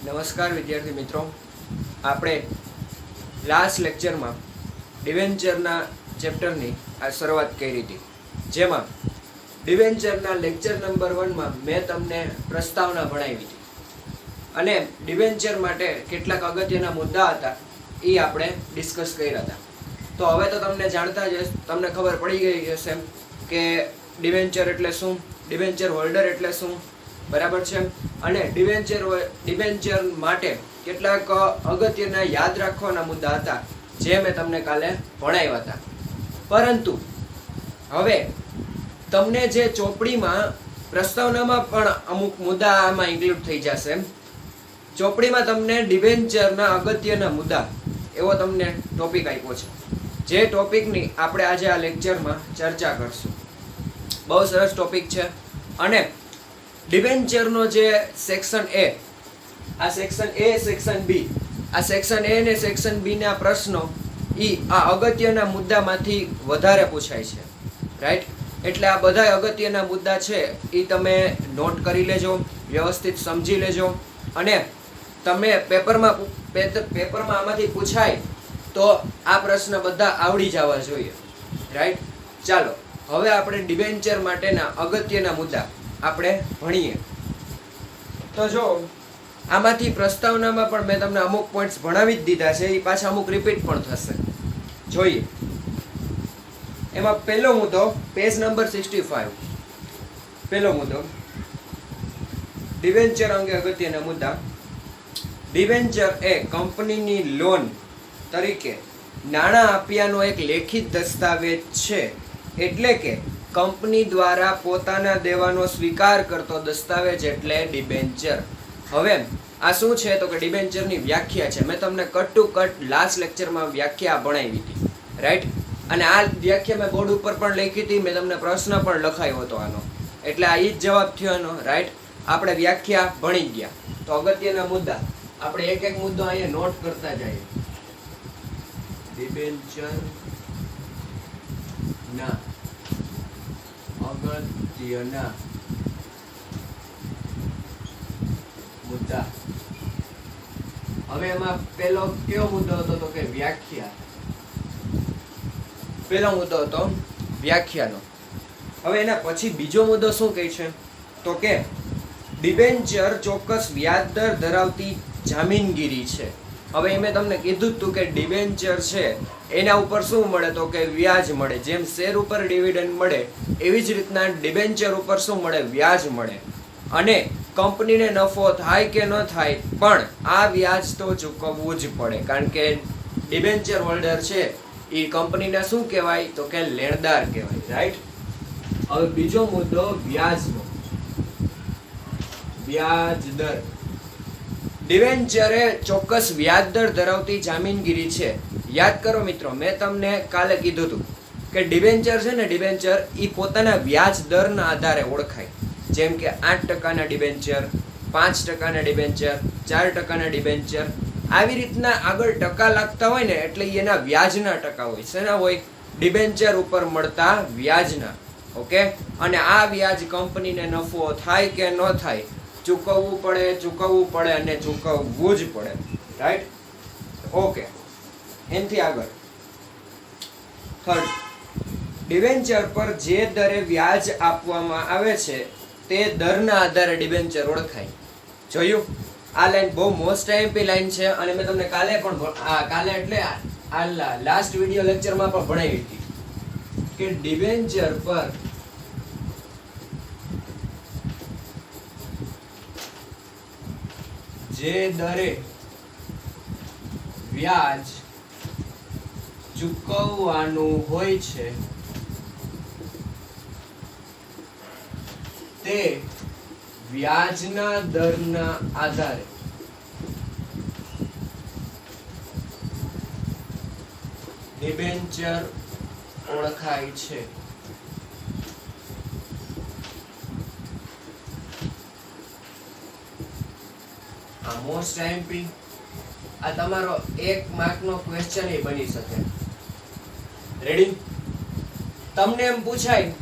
નમસ્કાર વિદ્યાર્થી મિત્રો, આપણે લાસ્ટ લેક્ચરમાં ડિવેન્ચરના ચેપ્ટરની આ શરૂઆત કરી હતી, જેમાં ડિવેન્ચરના લેક્ચર નંબર 1માં મેં તમને પ્રસ્તાવના ભણાવી હતી અને ડિવેન્ચર માટે કેટલાક અગત્યના મુદ્દા હતા એ આપણે ડિસ્કસ કર્યા હતા. તો હવે તો તમને જાણતા જ તમને ખબર પડી ગઈ હશે કે ડિવેન્ચર એટલે શું, ડિવેન્ચર હોલ્ડર એટલે શું, બરાબર છે. અને ડિવેન્ચર માટે કેટલાક અગત્યના યાદ રાખવાના મુદ્દા હતા જે મેં તમને કાલે ભણાવ્યા હતા. પરંતુ હવે તમને જે ચોપડીમાં પ્રસ્તાવનામાં પણ અમુક મુદ્દા આમાં ઇન્ક્લુડ થઈ જશે. ચોપડીમાં તમને ડિવેન્ચરના અગત્યના મુદ્દા એવો તમને ટોપિક આપ્યો છે, જે ટોપિકની આપણે આજે આ લેક્ચરમાં ચર્ચા કરશું. બહુ સરસ ટોપિક છે. અને ડિવેન્ચરનો જે સેક્શન એ, આ સેક્શન એ, સેક્શન બી, આ સેક્શન એ અને સેક્શન બી ના પ્રશ્નો આ અગત્યના મુદ્દામાંથી વધારે પૂછાય છે, રાઈટ. એટલે આ બધા અગત્યના મુદ્દા છે એ તમે નોટ કરી લેજો, વ્યવસ્થિત સમજી લેજો, અને તમે પેપરમાં આમાંથી પૂછાય તો આ પ્રશ્ન બધા આવડી જવા જોઈએ, રાઈટ. ચાલો હવે આપણે ડિવેન્ચર માટેના અગત્યના મુદ્દા આપણે ભણીએ. તો જો આમાંથી પ્રસ્તાવનામાં પણ મેં તમને અમુક પોઈન્ટ્સ ભણાવી જ દીધા છે, એ પાછા અમુક રિપીટ પણ થશે. જોઈએ એમાં પહેલો મુદ્દો, પેજ નંબર 65. પહેલો મુદ્દો ડિવેન્ચર અંગે અગત્યના મુદ્દા. ડિવેન્ચર એ કંપનીની લોન તરીકે નાણાં આપ્યાનો એક લેખિત દસ્તાવેજ છે, એટલે કે કંપની દ્વારા પોતાના દેવાનો સ્વીકાર કરતો દસ્તાવેજ એટલે ડિબેન્ચર. હવે આ શું છે તો કે ડિબેન્ચરની વ્યાખ્યા છે. મેં તમને કટ ટુ કટ લાસ્ટ લેક્ચરમાં વ્યાખ્યા ભણાવી હતી, રાઈટ. અને આ વ્યાખ્યા મેં બોર્ડ ઉપર પણ લખી હતી, મેં તમને પ્રશ્ન પણ લખાયો હતો આનો, એટલે આ ઈ જ જવાબ થયો એનો, રાઈટ. આપણે વ્યાખ્યા ભણી ગયા. તો અગત્યના મુદ્દા આપણે એક એક મુદ્દો અહીંયા નોટ કરતા જઈએ. ડિબેન્ચર ના અગત્યના મુદ્દા. હવે એમાં પેલો કયો મુદ્દો હતો તો કે વ્યાખ્યા. પેલો મુદ્દો હતો વ્યાખ્યાનો. હવે એના પછી બીજો મુદ્દો શું કહે છે તો કે ડિબેન્ચર ચોક્કસ વ્યાજ દર ધરાવતી જામીનગીરી છે. હવે મેં તમને કીધું હતું કે ડિબેન્ચર છે એના ઉપર શું મળે તો કે વ્યાજ મળે. જેમ શેર ઉપર ડિવિડન્ડ મળે એવી જ રીતના ડિબેન્ચર ઉપર શું મળે, વ્યાજ મળે. અને કંપનીને નફો થાય કે ન થાય પણ આ વ્યાજ તો ચૂકવવું જ પડે, કારણ કે ડિબેન્ચર હોલ્ડર છે એ કંપનીને શું કહેવાય તો કે લેણદાર કહેવાય, રાઈટ. હવે બીજો મુદ્દો વ્યાજનો. વ્યાજ દર. ડિવેન્ચર એ ચોક્કસ વ્યાજ દર ધરાવતી જામીનગીરી છે. યાદ કરો મિત્રો, મેં તમને કાલે કીધું હતું કે ડિવેન્ચર છે ને, ડિવેન્ચર એ પોતાના વ્યાજ દરના આધારે ઓળખાય. જેમ કે 8% ડિવેન્ચર, 5% ડિવેન્ચર, 4% ડિવેન્ચર, આવી રીતના આગળ ટકા લાગતા હોય ને એટલે એના વ્યાજના ટકા હોય. શેના હોય? ડિવેન્ચર ઉપર મળતા વ્યાજના. ઓકે. અને આ વ્યાજ કંપનીને નફો થાય કે ન થાય ચૂકવવું પડે અને ચૂકવવું જ પડે, રાઈટ. ઓકે. એનાથી આગળ થર્ડ, ડિવેન્ચર પર જે દરે વ્યાજ આપવામાં આવે છે તે દરના આધારે ડિવેન્ચર ઓળખાય. જોયું? આ લાઈન બહુ મોસ્ટ આઈએમપી લાઈન છે અને મેં તમને કાલે એટલે આ લાસ્ટ વિડિયો લેક્ચરમાં પણ ભણાવી હતી કે ડિવેન્ચર પર જે દરે વ્યાજ ચૂકવવાનું હોય છે તે વ્યાજના દરના આધારે ડિબેન્ચર ઓળખાય છે. આ મોસ્ટ આઈએમપી, આ તમારો 1 માર્કનો ક્વેશ્ચન એ બની શકે. રેડી? તમને એમ પૂછાય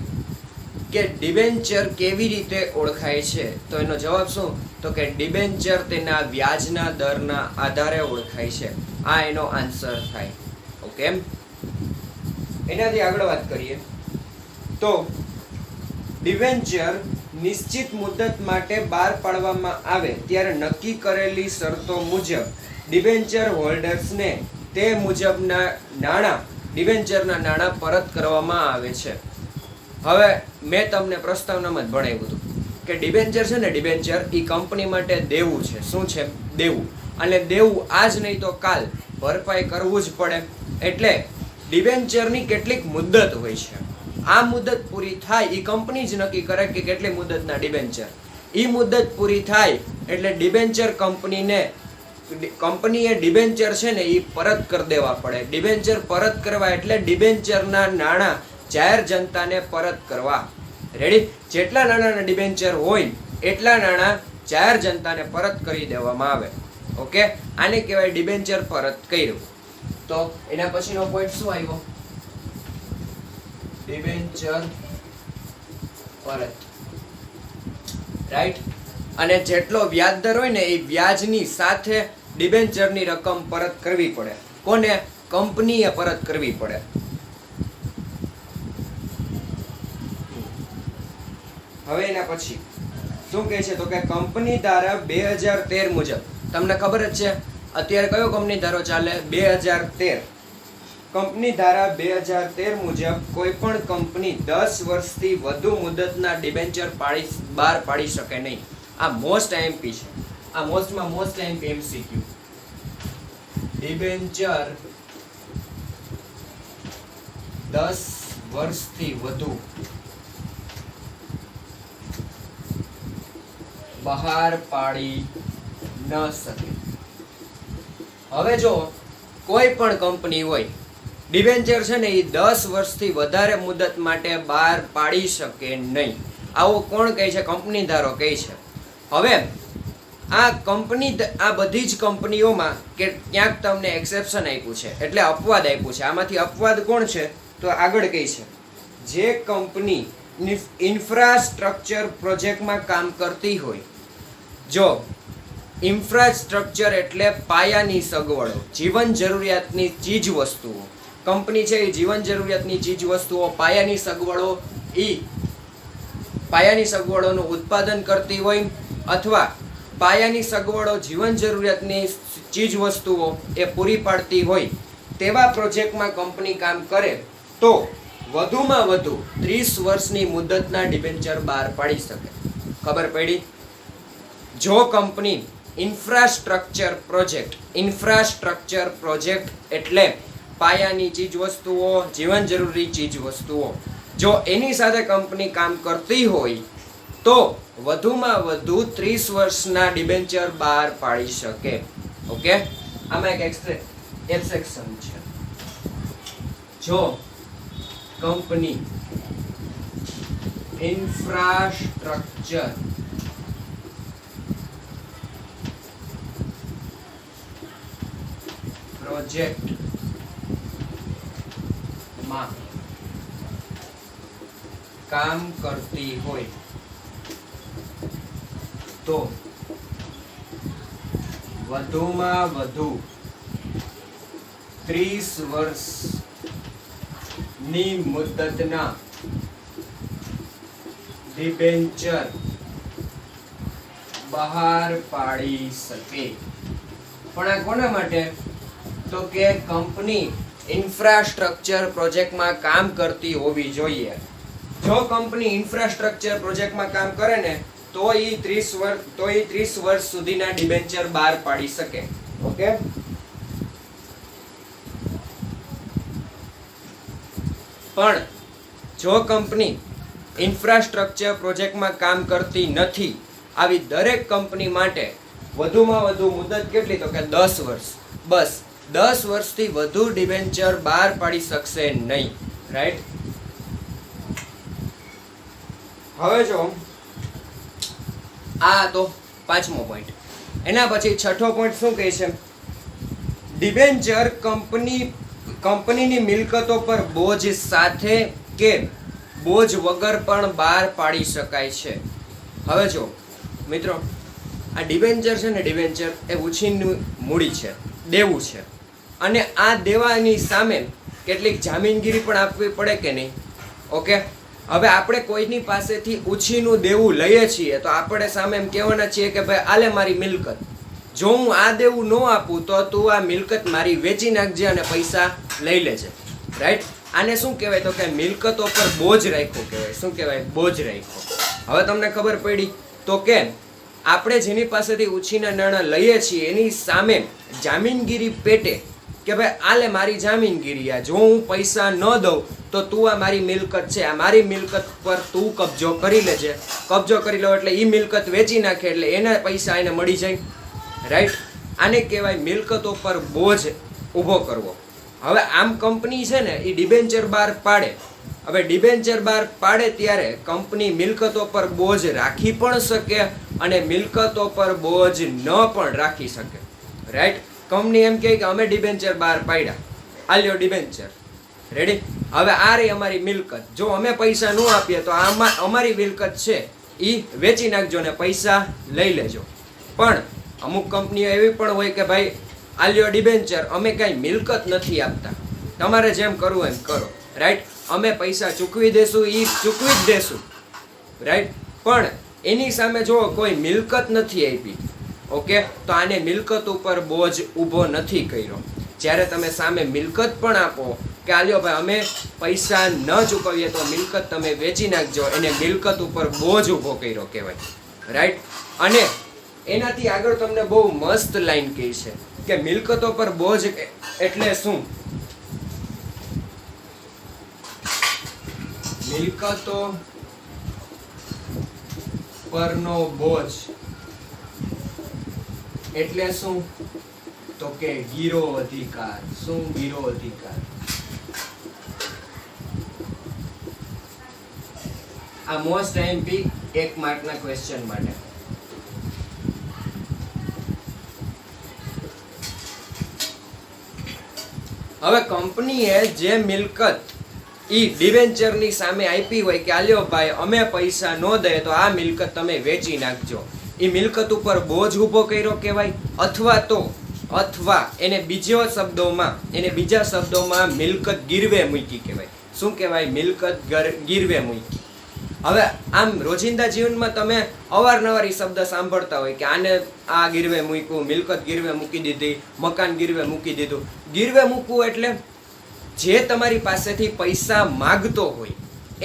કે ડિબેન્ચર કેવી રીતે ઓળખાય છે, તો એનો જવાબ શું, તો કે ડિબેન્ચર તેના વ્યાજના દરના આધારે ઓળખાય છે. આ એનો આન્સર થાય. ઓકે, એનાથી આગળ વાત કરીએ તો ડિબેન્ચર નિશ્ચિત મુદત માટે બહાર પાડવામાં આવે ત્યારે નક્કી કરેલી શરતો મુજબ ડિબેન્ચર હોલ્ડર્સને તે મુજબના નાણાં ડિબેન્ચરના નાણાં પરત કરવામાં આવે છે. હવે મેં તમને પ્રસ્તાવનામાં જ ભણાવ્યું હતું કે ડિબેન્ચર છે ને, ડિબેન્ચર એ કંપની માટે દેવું છે. શું છે? દેવું. અને દેવું આજ નહીં તો કાલ ભરપાઈ કરવું જ પડે. એટલે ડિબેન્ચરની કેટલીક મુદત હોય છે. આ મુદત પૂરી થાય એ કંપની જ નક્કી કરે કે કેટલી મુદતના ડિબેન્ચર. એ મુદત પૂરી થાય એટલે ડિબેન્ચર કંપનીએ ડિબેન્ચર છે ને એ પરત કરી દેવા પડે. ડિબેન્ચર પરત કરવા એટલે ડિબેન્ચરના નાણાં જાહેર જનતાને પરત કરવા. રેડી? જેટલા નાણાંના ડિબેન્ચર હોય એટલા નાણાં જાહેર જનતાને પરત કરી દેવામાં આવે. ઓકે, આને કહેવાય ડિબેન્ચર પરત કર્યું. તો એના પછીનો પોઈન્ટ શું આવ્યો? ડિબેન્ચર પરત. રાઈટ? અને જેટલો વ્યાજ દર હોય ને એ વ્યાજની સાથે ડિબેન્ચરની રકમ પરત કરવી પડે. કોને? કંપનીએ પરત કરવી પડે. હવે એના પછી શું કહે છે, તો કે કંપની ધારા 2013 મુજબ, તમને ખબર જ છે અત્યારે કયો કંપની ધારો ચાલે? 2013. કંપની ધારા 2013 મુજબ કોઈ પણ કંપની 10 વર્ષથી વધુ મુદતના ડિબેન્ચર બહાર પાડી શકે નહીં. આ મોસ્ટ આઈએમપી છે. આ મોસ્ટમાં મોસ્ટ આઈએમપી એમસીક્યુ. ડિબેન્ચર 10 વર્ષથી વધુ બહાર પાડી ન શકે. હવે જો કોઈ પણ કંપની હોય, ડિબેન્ચર છે ને એ 10 વર્ષથી વધારે મુદત માટે બહાર પાડી શકે નહીં. આવો કોણ કહે છે? કંપની ધારો કહે છે. હવે આ બધી જ કંપનીઓમાં કે ક્યાંક તમને એક્સેપ્શન આપ્યું છે, એટલે અપવાદ આપ્યું છે. આમાંથી અપવાદ કોણ છે? તો આગળ કહે છે, જે કંપની ઇન્ફ્રાસ્ટ્રક્ચર પ્રોજેક્ટમાં કામ કરતી હોય. જો ઇન્ફ્રાસ્ટ્રક્ચર એટલે પાયાની સગવડો, જીવન જરૂરિયાતની ચીજ વસ્તુઓ. કંપની છે એ જીવન જરૂરિયાતની ચીજ વસ્તુઓ, પાયાની સગવડોનું ઉત્પાદન કરતી હોય અથવા પાયાની સગવડો, જીવન જરૂરિયાતની ચીજ વસ્તુઓ એ પૂરી પાડતી હોય તેવા પ્રોજેક્ટમાં કંપની કામ કરે તો વધુમાં વધુ 30 વર્ષની મુદતના ડિબેન્ચર બહાર પાડી શકે. ખબર પડી? જો કંપની ઇન્ફ્રાસ્ટ્રક્ચર પ્રોજેક્ટ એટલે પાયાની ચીજ વસ્તુઓ, જીવન જરૂરી ચીજ વસ્તુઓ, જો એની સાથે કંપની કામ કરતી હોય તો વધુમાં વધુ 30 વર્ષના ડિબેન્ચર બહાર પાડી શકે. ઓકે, આમાં એક એક્સેપ્શન છે. જો કંપની ઇન્ફ્રાસ્ટ્રક્ચર પ્રોજેક્ટમાં કામ કરતી હોય તો વધુમાં વધુ 30 વર્ષની મુદતના ડિબેન્ચર બહાર પાડી શકે. પણ આ કોના માટે? તો કે કંપની ઇન્ફ્રાસ્ટ્રક્ચર પ્રોજેક્ટમાં કામ કરતી હોવી જોઈએ. જો કંપની ઇન્ફ્રાસ્ટ્રક્ચર પ્રોજેક્ટમાં કામ કરે ને તો એ 30 વર્ષ સુધીના ડિબેન્ચર બહાર પાડી શકે. ઓકે, પણ જો કંપની ઇન્ફ્રાસ્ટ્રક્ચર પ્રોજેક્ટમાં કામ કરતી નથી, આવી દરેક કંપની માટે વધુમાં વધુ મુદત કેટલી? તો કે 10 વર્ષ. બસ 10 વર્ષથી વધુ ડિબેન્ચર બહાર પાડી શકશે નહીં. રાઈટ? હવે જો આ તો પાંચમો પોઈન્ટ. એના પછી છઠ્ઠો પોઈન્ટ શું કહે છે? ડિબેન્ચર કંપનીની મિલકતો પર બોજ સાથે કે બોજ વગર પણ બહાર પાડી શકાય છે. હવે જો મિત્રો, આ ડિબેન્ચર છે ને, ડિબેન્ચર એ ઉછીનું મૂડી છે, દેવું છે, અને આ દેવાની સામે કેટલીક જામીનગીરી પણ આપવી પડે કે નહીં? ઓકે, હવે આપણે કોઈની પાસેથી ઉછીનું દેવું લઈએ છીએ તો આપણે સામે એમ કહેવાના છીએ કે ભાઈ આલે મારી મિલકત, જો હું આ દેવું ન આપું તો તું આ મિલકત મારી વેચી નાખજે અને પૈસા લઈ લેજે. રાઈટ? આને શું કહેવાય? તો કે મિલકતો પર બોજ રાખ્યો કહેવાય. શું કહેવાય? બોજ રાખ્યો. હવે તમને ખબર પડી તો કે આપણે જેની પાસેથી ઉછીના નાણાં લઈએ છીએ એની સામે જામીનગીરી પેટે કે ભાઈ આલે મારી જામીનગીરી, આ જો હું પૈસા ન દઉં તો તું આ મારી મિલકત છે, આ મારી મિલકત પર તું કબજો કરી લેજે. કબજો કરી લો એટલે એ મિલકત વેચી નાખે એટલે એના પૈસા એને મળી જાય. રાઈટ? આને કહેવાય મિલકતો પર બોજ ઊભો કરવો. હવે આમ કંપની છે ને એ ડિબેન્ચર બહાર પાડે. હવે ડિબેન્ચર બહાર પાડે ત્યારે કંપની મિલકતો પર બોજ રાખી પણ શકે અને મિલકતો પર બોજ ન પણ રાખી શકે. રાઈટ? કંપની એમ કહે કે અમે ડિબેન્ચર બહાર પાડ્યા, આલ્યો ડિબેન્ચર, રેડી? હવે આ રહી અમારી મિલકત, જો અમે પૈસા ન આપીએ તો આમાં અમારી મિલકત છે એ વેચી નાખજો ને પૈસા લઈ લેજો. પણ અમુક કંપનીઓ એવી પણ હોય કે ભાઈ આલ્યો ડિબેન્ચર, અમે કાંઈ મિલકત નથી આપતા, તમારે જેમ કરવું એમ કરો. રાઈટ? અમે પૈસા ચૂકવી દેશું, એ ચૂકવી જ દેશું. રાઈટ? પણ એની સામે જો કોઈ મિલકત નથી આપી, ઓકે, તો આને મિલકત ઉપર બોજ ઊભો નથી કર્યો. જ્યારે તમે સામે મિલકત પણ આપો કે આલ્યો ભાઈ અમે પૈસા ન ચૂકવીએ તો મિલકત તમે વેચી નાખજો, એને મિલકત ઉપર બોજ ઊભો કર્યો કહેવાય. રાઈટ? અને એનાથી આગળ તમને બહુ મસ્ત લાઈન કહી છે કે મિલકતો પર બોજ એટલે શું? મિલકતો પરનો બોજ એટલે શું? તો કે ગીરો અધિકાર. શું? ગીરો અધિકાર. આ મોસ્ટ આઈએમપી 1 માર્કના ક્વેશ્ચન માટે. હવે કંપનીએ જે મિલકત ઈ ડિબેન્ચરની સામે આપી હોય કે આલ્યો ભાઈ અમે પૈસા ન દઈએ તો આ મિલકત તમે વેચી નાખજો, એ મિલકત ઉપર બોજ ઊભો કર્યો કહેવાય. અથવા એને બીજા શબ્દોમાં મિલકત ગીરવે મૂકી કહેવાય. શું કહેવાય? મિલકત ગીરવે મૂકી. હવે આમ રોજિંદા જીવનમાં તમે અવારનવાર એ શબ્દ સાંભળતા હોય કે આને આ ગીરવે મૂક્યું, મિલકત ગીરવે મૂકી દીધી, મકાન ગીરવે મૂકી દીધું. ગીરવે મૂકવું એટલે જે તમારી પાસેથી પૈસા માગતો હોય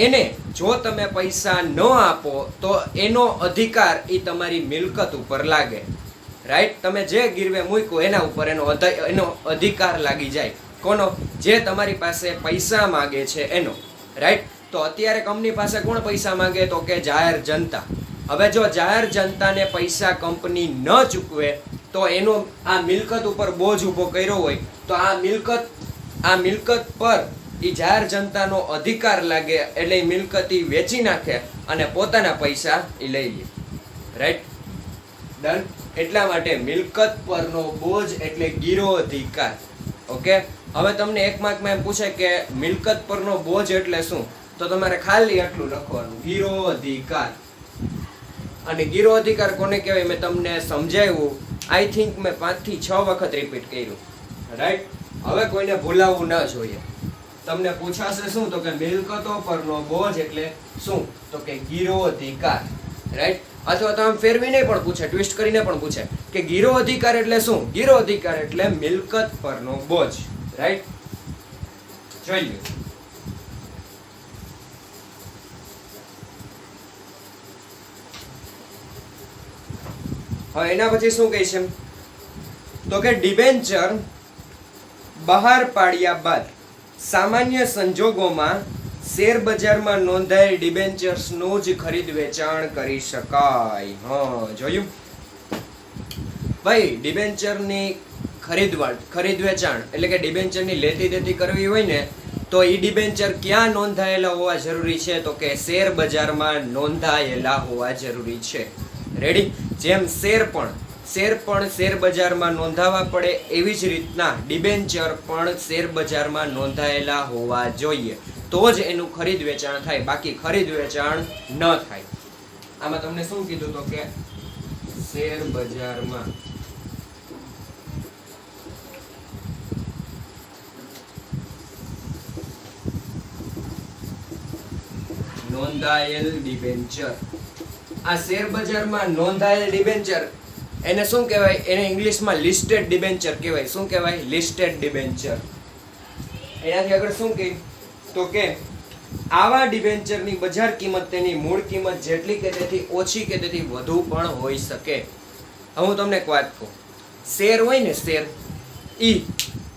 એને જો તમે પૈસા ન આપો તો એનો અધિકાર એ તમારી મિલકત ઉપર લાગે. રાઈટ? તમે જે ગીરવે મૂક્યું એના ઉપર એનો અધિકાર લાગી જાય. કોનો? જે તમારી પાસે પૈસા માગે છે એનો. રાઈટ? તો અત્યારે કંપની પાસે કોણ પૈસા માંગે? તો કે જાહેર જનતા. હવે જો જાહેર જનતાને પૈસા કંપની ન ચૂકવે તો એનો આ મિલકત ઉપર બોજ ઊભો કર્યો હોય તો આ મિલકત પર એ જાહેર જનતાનો અધિકાર લાગે એટલે એ મિલકત વેચી નાખે અને પોતાના પૈસા એ લઈ લે. રાઈટ? ડન? એટલા માટે મિલકત પરનો બોજ એટલે ગીરો અધિકાર. ઓકે, હવે તમને 1 માર્કમાં એમ પૂછે કે મિલકત પરનો બોજ એટલે શું? તો તમારે ખાલી આટલું લખવાનું, ગીરો અધિકાર. અને ગીરો અધિકાર કોને કહેવાય મેં તમને સમજાવ્યું. આઈ થિંક મેં 5 થી 6 વખત રિપીટ કર્યું. રાઈટ? હવે કોઈને ભૂલાવવું ના જોઈએ. તમને પૂછાશે શું? તો કે મિલકતો પરનો બોજ એટલે શું? તો કે ગીરો અધિકાર. રાઈટ? અથવા તો આમ ફેરવીને પણ પૂછે, ટ્વિસ્ટ કરીને પણ પૂછે કે ગીરો અધિકાર એટલે શું? ગીરો અધિકાર એટલે મિલકત પરનો બોજ. રાઈટ? જોઈ લો. હવે એના પછી શું કહે છે? તો કે ડિબેન્ચર બહાર પાડ્યા બાદ સામાન્ય સંજોગોમાં શેર બજારમાં નોંધાયેલ ડિબેન્ચર્સનું જ ખરીદ વેચાણ કરી શકાય. હા, જોયું ભાઈ? ડિબેન્ચરની ખરીદ વેચાણ એટલે કે ડિબેન્ચરની લેતી દેતી કરવી હોય ને તો એ ડિબેન્ચર ક્યાં નોંધાયેલા હોવા જરૂરી છે? તો કે શેર બજારમાં નોંધાયેલા હોવા જરૂરી છે. રેડી? જેમ શેર બજારમાં નોંધાવા પડે એવી જ રીતના ડિબેન્ચર પણ શેર બજારમાં નોંધાયેલા હોવા જોઈએ. તો જ એનું ખરીદ વેચાણ થાય, બાકી ખરીદ વેચાણ ન થાય. આમાં તમને શું કીધું તો કે શેર બજારમાં નોંધાયેલ ડિબેન્ચર. આ શેર બજારમાં નોંધાયેલ ડિબેન્ચર એને શું કહેવાય? એને ઇંગ્લિશમાં લિસ્ટેડ ડિબેન્ચર કહેવાય. શું કહેવાય? Listed debenture. એનાથી આગળ શું કહે તો કે આવા ડિબેન્ચરની બજાર કિંમત તેની મૂળ કિંમત જેટલી કે તેથી ઓછી કે તેથી વધુ પણ હોઈ શકે. હવે હું તમને એક વાત કહું. શેર હોય ને, શેર ઈ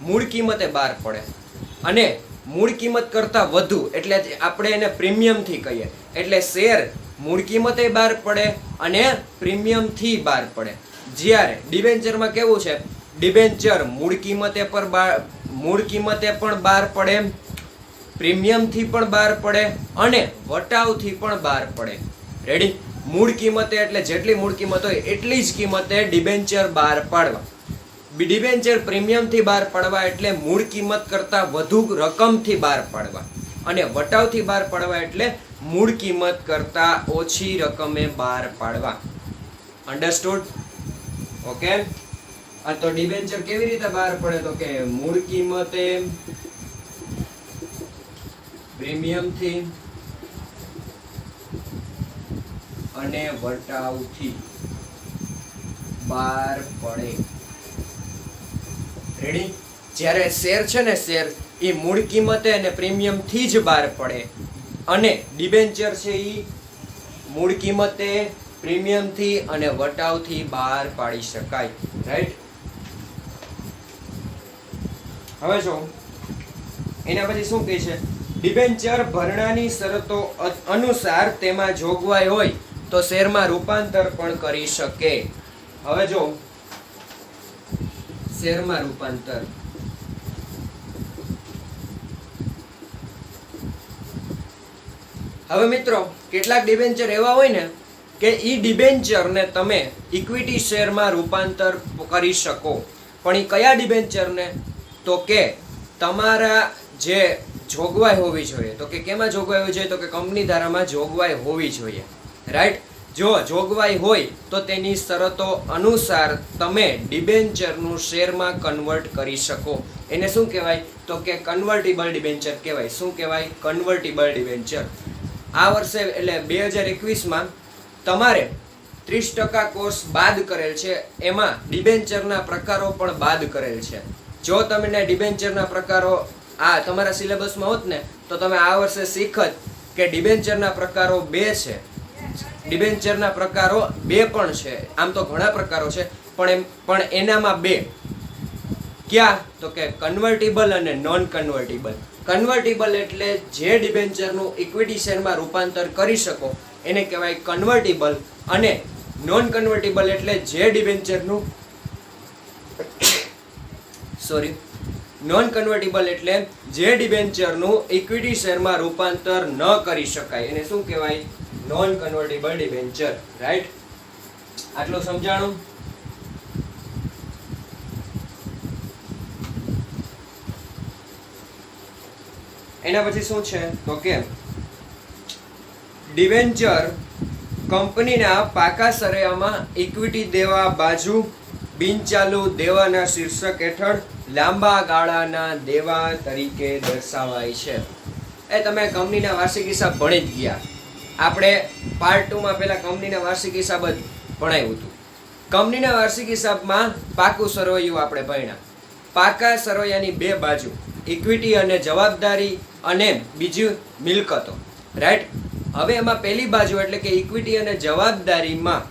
મૂળ કિંમતે બહાર પડે અને મૂળ કિંમત કરતાં વધુ એટલે આપણે એને પ્રીમિયમથી કહીએ. એટલે શેર મૂળ કિંમતે બહાર પડે અને પ્રીમિયમથી બહાર પડે. જ્યારે ડિબેન્ચરમાં કેવું છે? ડિબેન્ચર મૂળ કિંમતે પણ બહાર પડે, પ્રીમિયમથી પણ બહાર પડે અને વટાવથી પણ બહાર પડે. રેડી? મૂળ કિંમતે એટલે જેટલી મૂળ કિંમત હોય એટલી જ કિંમતે ડિબેન્ચર બહાર પાડવા. ડિબેન્ચર પ્રીમિયમથી બહાર પાડવા એટલે મૂળ કિંમત કરતાં વધુ રકમથી બહાર પાડવા, અને વટાવથી બહાર પાડવા એટલે મૂળ કિંમત કરતાં ઓછી રકમે બહાર પાડવા. અન્ડરસ્ટુડ? ઓકે. આ તો ડિબેન્ચર કેવી રીતે બહાર પડે તો કે મૂળ કિંમતે પ્રીમિયમથી અને વટાવથી બહાર પડે. રેડી? જ્યારે શેર છે ને, શેર એ મૂળ કિંમતે અને પ્રીમિયમથી જ બહાર પડે અને ડિબેન્ચર છે એ મૂળ કિંમતે, પ્રીમિયમથી અને વટાવથી બહાર પાડી શકાય. રાઈટ? હવે જો એના પછી શું કહે છે? ડિબેન્ચર ભરણાની શરતો અનુસાર તેમાં જોગવાઈ હોય તો શેરમાં રૂપાંતર પણ કરી શકે. હવે જો શેરમાં રૂપાંતર, હવે મિત્રો કેટલાક ડિબેન્ચર એવા હોય ને કે ઈ ડિબેન્ચરને તમે ઇક્વિટી શેરમાં રૂપાંતર કરી શકો. પણ એ કયા ડિબેન્ચરને? તો કે તમારા જે જોગવાઈ હોવી જોઈએ. તો કે કેમાં જોગવાઈ હોવી જોઈએ? તો કે કંપની ધારામાં જોગવાઈ હોવી જોઈએ. રાઈટ? જો જોગવાઈ હોય તો તેની શરતો અનુસાર તમે ડિબેન્ચરનું શેરમાં કન્વર્ટ કરી શકો. એને શું કહેવાય? તો કે કન્વર્ટિબલ ડિબેન્ચર કહેવાય. શું કહેવાય? કન્વર્ટિબલ ડિબેન્ચર. આ વર્ષે એટલે 2021માં તમારે 30% કોર્સ બાદ કરેલ છે, એમાં ડિબેન્ચરના પ્રકારો પણ બાદ કરેલ છે. જો તમને ડિબેન્ચરના પ્રકારો આ તમારા સિલેબસમાં હોત ને તો તમે આ વર્ષે શીખત કે ડિબેન્ચરના પ્રકારો 2 છે. ડિબેન્ચરના પ્રકારો 2 પણ છે. આમ તો ઘણા પ્રકારો છે પણ એનામાં 2. ક્યાં? તો કે કન્વર્ટિબલ અને નોન કન્વર્ટિબલ. કન્વર્ટિબલ એટલે જે ડિબેન્ચરનું ઇક્વિટી શેરમાં રૂપાંતર કરી શકો એને કહેવાય કન્વર્ટિબલ, અને નોન કન્વર્ટિબલ એટલે જે ડિબેન્ચરનું નોન કન્વર્ટિબલ એટલે જે ડિબેન્ચરનું ઇક્વિટી શેરમાં રૂપાંતર ન કરી શકાય એને શું કહેવાય? Non convertible debenture. રાઈટ? આટલું સમજાણું? એના પછી શું છે તો કે ડિબેન્ચર કંપનીના પાકા સરેયામાં ઇક્વિટી દેવા બાજુ બિનચાલુ દેવાના શીર્ષક હેઠળ લાંબા ગાળાના દેવા તરીકે દર્શાવાય છે. એ તમે કંપનીના વાર્ષિક હિસાબ ભણી જ ગયા. આપણે પાર્ટ 2માં પહેલા કંપનીના વાર્ષિક હિસાબ જ ભણાવ્યું હતું. કંપનીના વાર્ષિક હિસાબમાં પાકું સરવૈયું આપણે ભણ્યા. પાકા સરવૈયાની 2 બાજુ, ઇક્વિટી અને જવાબદારી અને બીજું મિલકતો. રાઈટ? હવે એમાં પહેલી બાજુ એટલે કે ઇક્વિટી અને જવાબદારીમાં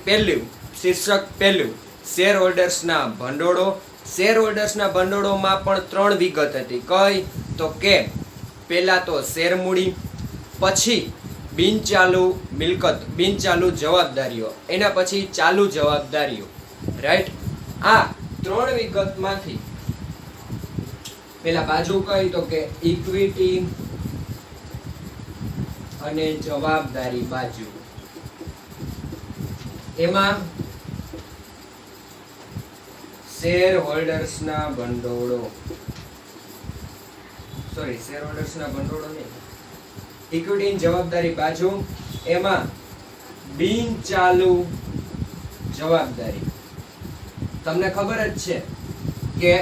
પહેલું શીર્ષક શેર હોલ્ડર્સના ભંડોળો. શેર હોલ્ડર્સના ભંડોળોમાં પણ 3 વિગત હતી. કઈ? તો કે પહેલા તો શેર મૂડી, પછી બિનચાલુ મિલકત, બિનચાલુ જવાબદારીઓ, એના પછી ચાલુ જવાબદારીઓ. રાઈટ? આ 3 વિગતમાંથી પેલા બાજુ કઈ? તો કે ઇક્વિટી અને જવાબદારી બાજુ. એમાં શેર હોલ્ડર્સના ભંડોળો, સોરી શેર હોલ્ડર્સના ભંડોળો નહીં, ઇક્વિટીની જવાબદારી બાજુ એમાં બિનચાલુ જવાબદારી. તમને ખબર જ છે કે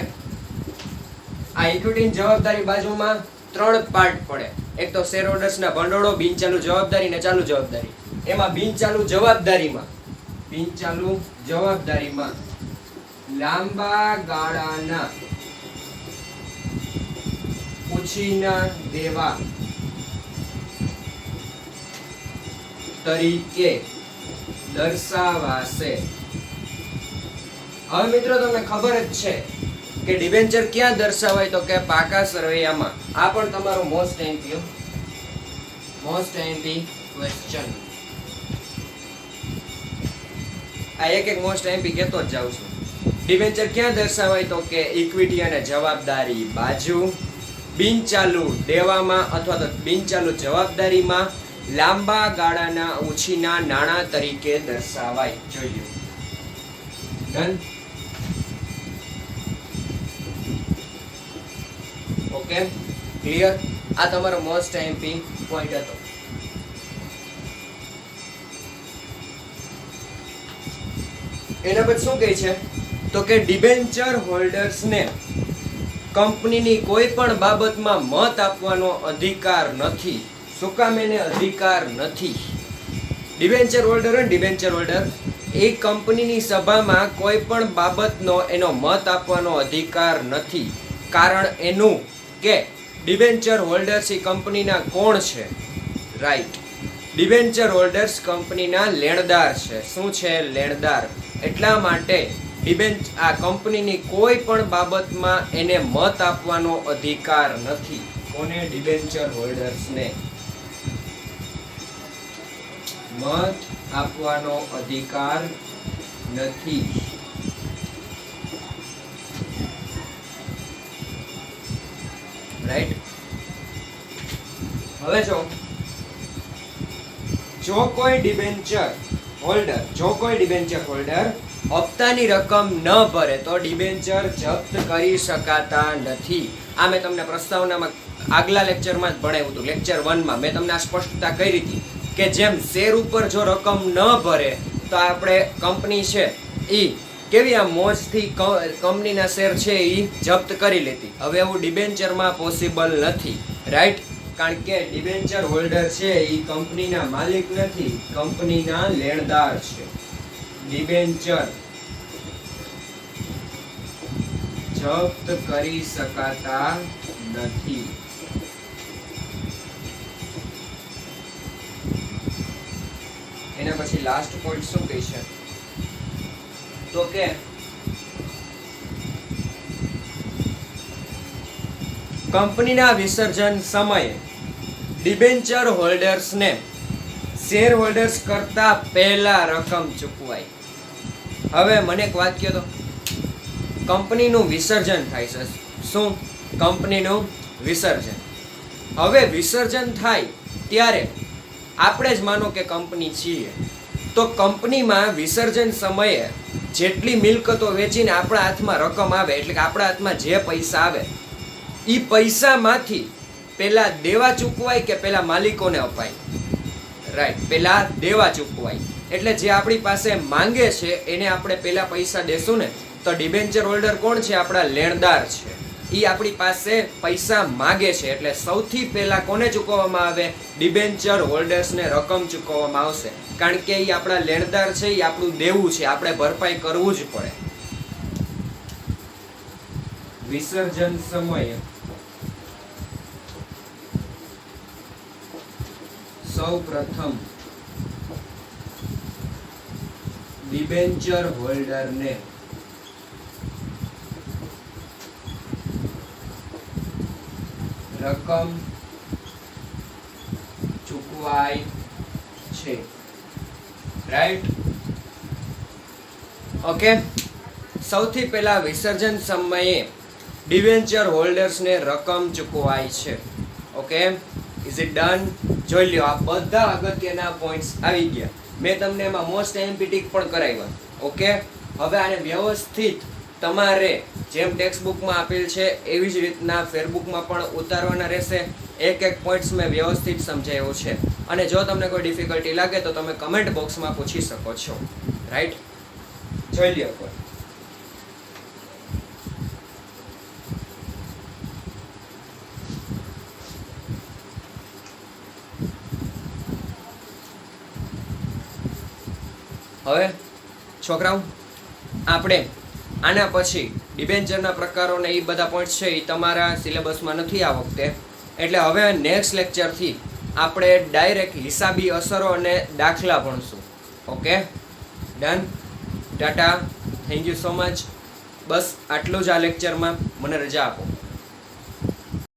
આ ઇક્વિટીની જવાબદારી બાજુમાં 3 પાર્ટ પડે. એક તો શેર હોલ્ડર્સના ભંડોળો, બિનચાલુ જવાબદારી અને ચાલુ જવાબદારી. એમાં બિનચાલુ જવાબદારીમાં લાંબા ગાળાના ઉછીના દેવા તરીકે દર્શાવાશે. હવે મિત્રો તમને ખબર જ છે કે ડિબેન્ચર ક્યાં દર્શાવાય, તો કે પાકા સરવૈયામાં. આ પણ તમારો મોસ્ટ એમપી ક્વેશ્ચન. આ એક મોસ્ટ એમપી કહેતો જ જાઉં છું. ડિબેન્ચર ક્યાં દર્શાવાય, તો કે ઇક્વિટી અને જવાબદારી બાજુ બિનચાલુ દેવામાં અથવા તો બિનચાલુ જવાબદારીમાં લાંબા ગાળાના ઉછીના નાણાં તરીકે દર્શાવાય. જોઈએ ડન. Okay clear. આ તમારો મોસ્ટ એમપી પોઈન્ટ હતો. એના પછી શું કહે છે, તો કે ડિબેન્ચર હોલ્ડર્સને કંપનીની કોઈ પણ બાબતમાં મત આપવાનો અધિકાર નથી. શું કામ એને અધિકાર નથી? ડિબેન્ચર હોલ્ડર એ કંપનીની સભામાં કોઈ પણ બાબતનો એનો મત આપવાનો અધિકાર નથી. કારણ એનું કે ડિબેન્ચર હોલ્ડર્સ એ કંપનીના કોણ છે? રાઈટ, ડિબેન્ચર હોલ્ડર્સ કંપનીના લેણદાર છે. શું છે? લેણદાર. એટલા માટે આ કંપનીની કોઈ પણ બાબતમાં એને મત આપવાનો અધિકાર નથી. કોને? ડિબેન્ચર હોલ્ડર્સને મત આપવાનો અધિકાર નથી. રાઈટ. હવે જો કોઈ ડિબેન્ચર હોલ્ડર હપ્તાની રકમ ન ભરે તો ડિબેન્ચર જપ્ત કરી શકાતા નથી. આ મેં તમને પ્રસ્તાવનામાં આગલા લેક્ચરમાં જ ભણાવ્યું હતું. લેક્ચર 1 માં મેં તમને આ સ્પષ્ટતા કરી હતી કે જેમ શેર ઉપર જો રકમ ન ભરે તો આપણે કંપની છે એ કેવી આ મોજથી કંપનીના શેર છે એ જપ્ત કરી લેતી. હવે એવું ડિબેન્ચરમાં પોસિબલ નથી. રાઈટ. કારણ કે ડિબેન્ચર હોલ્ડર છે એ કંપનીના માલિક નથી, કંપનીના લેણદાર છે. ડિબેન્ચર જપ્ત કરી શકાતા નથી. એના પછી લાસ્ટ પોઈન્ટ શું કહે છે, તો કે કંપનીના વિસર્જન સમયે ડિબેન્ચર હોલ્ડર્સને શેર હોલ્ડર્સ કરતા પહેલા રકમ ચૂકવાય. હવે મને એક વાત કહો તો, કંપનીનું વિસર્જન થાય છે. શું? કંપનીનું વિસર્જન. હવે વિસર્જન થાય ત્યારે આપણે જ માનો કે કંપની છીએ, તો કંપનીમાં વિસર્જન સમયે જેટલી મિલકતો વેચીને આપણા હાથમાં રકમ આવે, એટલે કે આપણા હાથમાં જે પૈસા આવે એ પૈસામાંથી પહેલા દેવા ચૂકવાય કે પહેલા માલિકોને અપાય? રાઈટ, પહેલા દેવા ચૂકવાય. એટલે જે આપણી પાસે માંગે છે એને આપણે પહેલા પૈસા દેશું ને. તો ડિબેન્ચર હોલ્ડર કોણ છે? આપણા લેણદાર છે. એ આપણી પાસે પૈસા માગે છે એટલે સૌથી પહેલા કોને ચૂકવવામાં આવે? ડિબેન્ચર હોલ્ડર્સને રકમ ચૂકવવામાં આવશે. કારણ કે એ આપણા લેણદાર છે, એ આપણું દેવું છે, આપણે ભરપાઈ કરવું જ પડે. વિસર્જન સમયે સૌ પ્રથમ ડિબેન્ચર હોલ્ડરને રકમ ચૂકવાય છે. રાઈટ. ઓકે. સૌથી પહેલા વિસર્જન સમયે ડિબેન્ચર હોલ્ડર્સને રકમ ચૂકવાય છે. Okay, is it done? જોઈ લ્યો, આ બધા અગત્યના પોઈન્ટ્સ આવી ગયા. મેં તમને એમાં મોસ્ટ એમ્પી ટીક પણ કરાવ્યા. ઓકે, હવે આને વ્યવસ્થિત તમારે જેમ ટેક્સ્ટ બુકમાં આપેલ છે એવી જ રીતના ફેરબુકમાં પણ ઉતારવાના રહેશે. એક એક પોઈન્ટ્સ મેં વ્યવસ્થિત સમજાવ્યો છે. અને જો તમને કોઈ ડિફિકલ્ટી લાગે તો તમે કમેન્ટ બોક્સમાં પૂછી શકો છો. રાઈટ, જોઈ લ્યો કોઈ. હવે છોકરાઓ, આપણે આના પછી ડિબેન્ચરના પ્રકારોને એ બધા પોઈન્ટ છે એ તમારા સિલેબસમાં નથી આ વખતે. એટલે હવે નેક્સ્ટ લેક્ચરથી આપણે ડાયરેક્ટ હિસાબી અસરો અને દાખલા ભણશું. Okay, done, tata, thank you so much. બસ આટલું જ આ લેક્ચરમાં. મને રજા આપો.